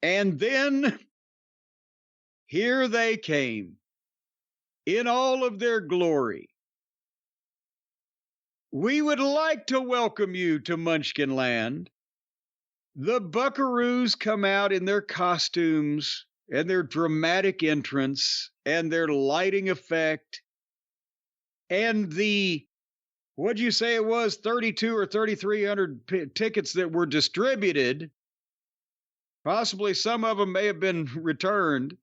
And then here they came in all of their glory. We would like to welcome you to Munchkinland. The Buckaroos come out in their costumes and their dramatic entrance and their lighting effect and what'd you say it was, 32 or 3,300 tickets that were distributed. Possibly some of them may have been returned.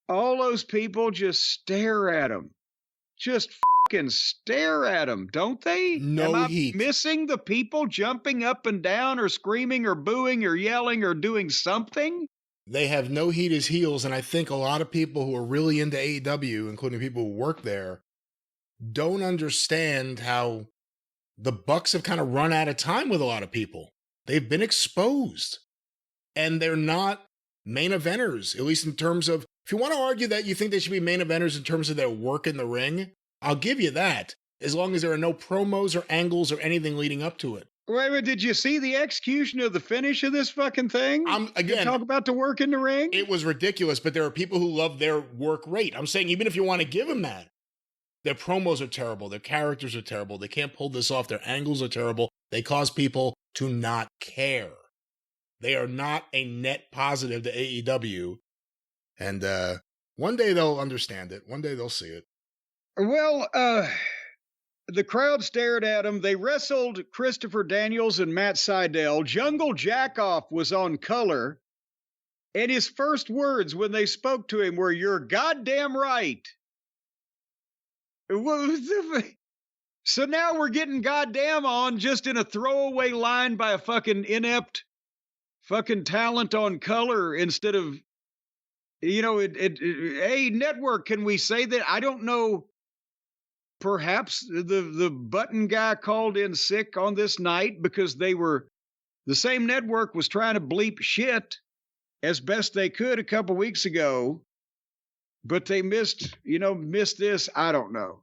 All those people just stare at them. Just fucking stare at them, don't they? No Am I heat. missing the people jumping up and down or screaming or booing or yelling or doing something? They have no heat as heels, and I think a lot of people who are really into AEW, including people who work there, don't understand how the Bucks have kind of run out of time with a lot of people. They've been exposed, and they're not main eventers, at least in terms of, if you want to argue that you think they should be main eventers in terms of their work in the ring, I'll give you that, as long as there are no promos or angles or anything leading up to it. Wait, did you see the execution of the finish of this fucking thing? Again, talk about the work in the ring? It was ridiculous, but there are people who love their work rate. I'm saying, even if you want to give them that, their promos are terrible, their characters are terrible, they can't pull this off, their angles are terrible, they cause people to not care. They are not a net positive to AEW, and one day they'll understand it, one day they'll see it. Well, the crowd stared at him. They wrestled Christopher Daniels and Matt Sydal. Jungle Jackoff was on color, and his first words when they spoke to him were, "You're goddamn right." So now we're getting goddamn on just in a throwaway line by a fucking inept fucking talent on color instead of, hey, network, can we say that? I don't know. Perhaps the button guy called in sick on this night because the same network was trying to bleep shit as best they could a couple weeks ago, but they missed this. I don't know.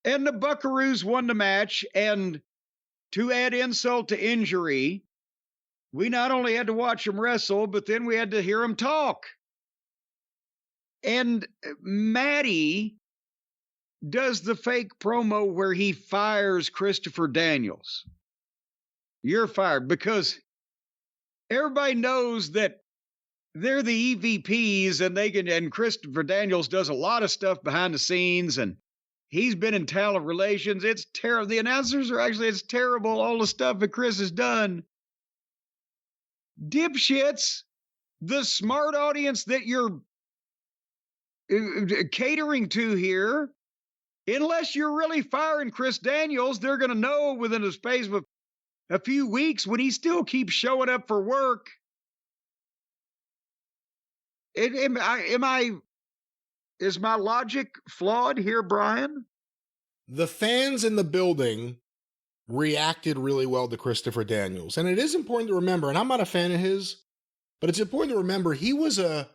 And the Buckaroos won the match, and to add insult to injury, we not only had to watch them wrestle, but then we had to hear them talk. And Matty does the fake promo where he fires Christopher Daniels. You're fired, because everybody knows that they're the EVPs, and Christopher Daniels does a lot of stuff behind the scenes, and he's been in talent relations. It's terrible. The announcers are it's terrible, all the stuff that Chris has done. Dipshits, the smart audience that you're catering to here, unless you're really firing Chris Daniels, they're going to know within a space of a few weeks when he still keeps showing up for work. Is my logic flawed here, Brian? The fans in the building reacted really well to Christopher Daniels. And it is important to remember, and I'm not a fan of his, but it's important to remember he was a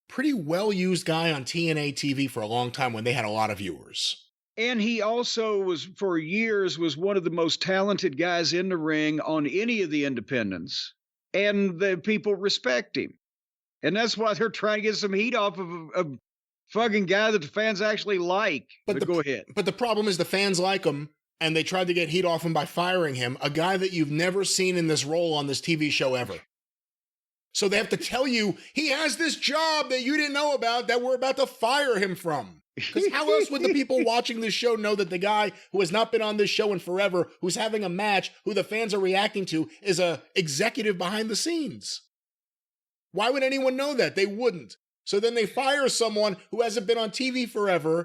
pretty well-used guy on TNA TV for a long time when they had a lot of viewers. And he also was, for years, was one of the most talented guys in the ring on any of the independents. And the people respect him. And that's why they're trying to get some heat off of a fucking guy that the fans actually like. But go ahead. But the problem is the fans like him, and they tried to get heat off him by firing him, a guy that you've never seen in this role on this TV show ever. So they have to tell you, he has this job that you didn't know about that we're about to fire him from. Because how else would the people watching this show know that the guy who has not been on this show in forever, who's having a match, who the fans are reacting to, is a executive behind the scenes? Why would anyone know that? They wouldn't. So then they fire someone who hasn't been on TV forever.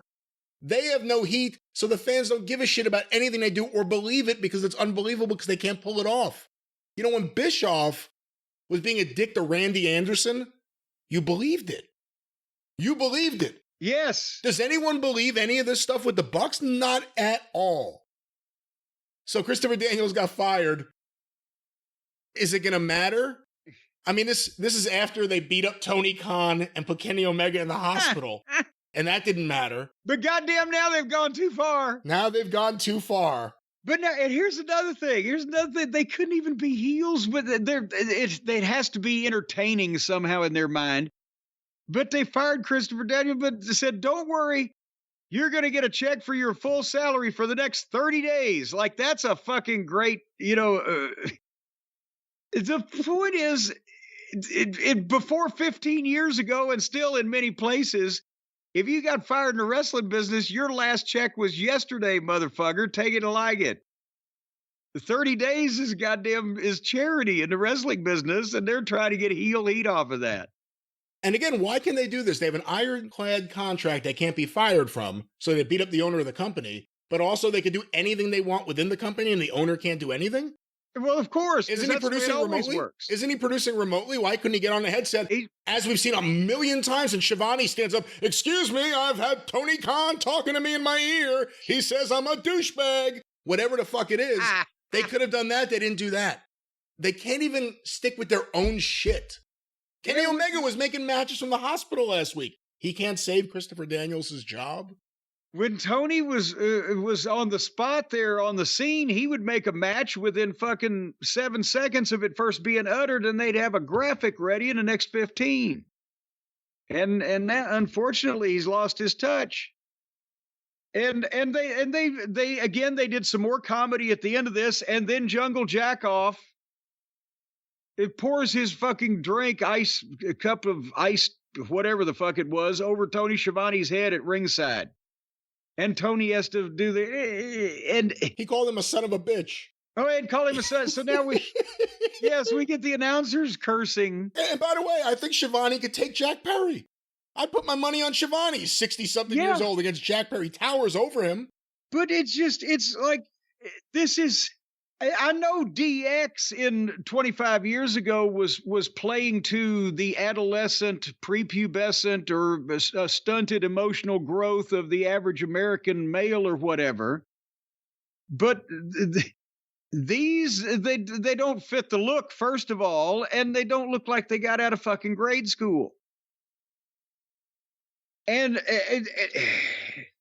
They have no heat, so the fans don't give a shit about anything they do or believe it because it's unbelievable because they can't pull it off. You know, when Bischoff was being a dick to Randy Anderson, you believed it. You believed it. Yes. Does anyone believe any of this stuff with the Bucks? Not at all. So Christopher Daniels got fired. Is it going to matter? I mean, this is after they beat up Tony Khan and put Kenny Omega in the hospital. And that didn't matter. But goddamn, now they've gone too far. Now they've gone too far. But now, and here's another thing. They couldn't even be heels, but it has to be entertaining somehow in their mind. But they fired Christopher Daniels, but said, "Don't worry, you're going to get a check for your full salary for the next 30 days." Like, that's a fucking great, the point is, before 15 years ago, and still in many places, if you got fired in the wrestling business, your last check was yesterday, motherfucker. Take it or like it. The 30 days is charity in the wrestling business, and they're trying to get heel heat off of that. And again, why can they do this? They have an ironclad contract they can't be fired from, so they beat up the owner of the company, but also they can do anything they want within the company, and the owner can't do anything? Well, of course. Isn't he producing remotely? Isn't he producing remotely? Why couldn't he get on the headset? As we've seen a million times, and Shivani stands up, "Excuse me, I've had Tony Khan talking to me in my ear. He says I'm a douchebag." Whatever the fuck it is, they could have done that. They didn't do that. They can't even stick with their own shit. Kenny Omega was making matches from the hospital last week. He can't save Christopher Daniels' job. When Tony was on the spot there on the scene, he would make a match within fucking 7 seconds of it first being uttered, and they'd have a graphic ready in the next 15. And that, unfortunately, he's lost his touch. And they did some more comedy at the end of this, and then Jungle Jackoff, it pours his fucking drink, a cup of ice, whatever the fuck it was, over Tony Schiavone's head at ringside. And Tony has to do and he called him a son of a bitch. Oh, and call him a son. So now we get the announcers cursing. And by the way, I think Schiavone could take Jack Perry. I put my money on Schiavone. He's 60-something years old against Jack Perry. Towers over him. But it's like, this is, I know DX in 25 years ago was playing to the adolescent, prepubescent, or stunted emotional growth of the average American male or whatever. But these, they don't fit the look, first of all, and they don't look like they got out of fucking grade school. And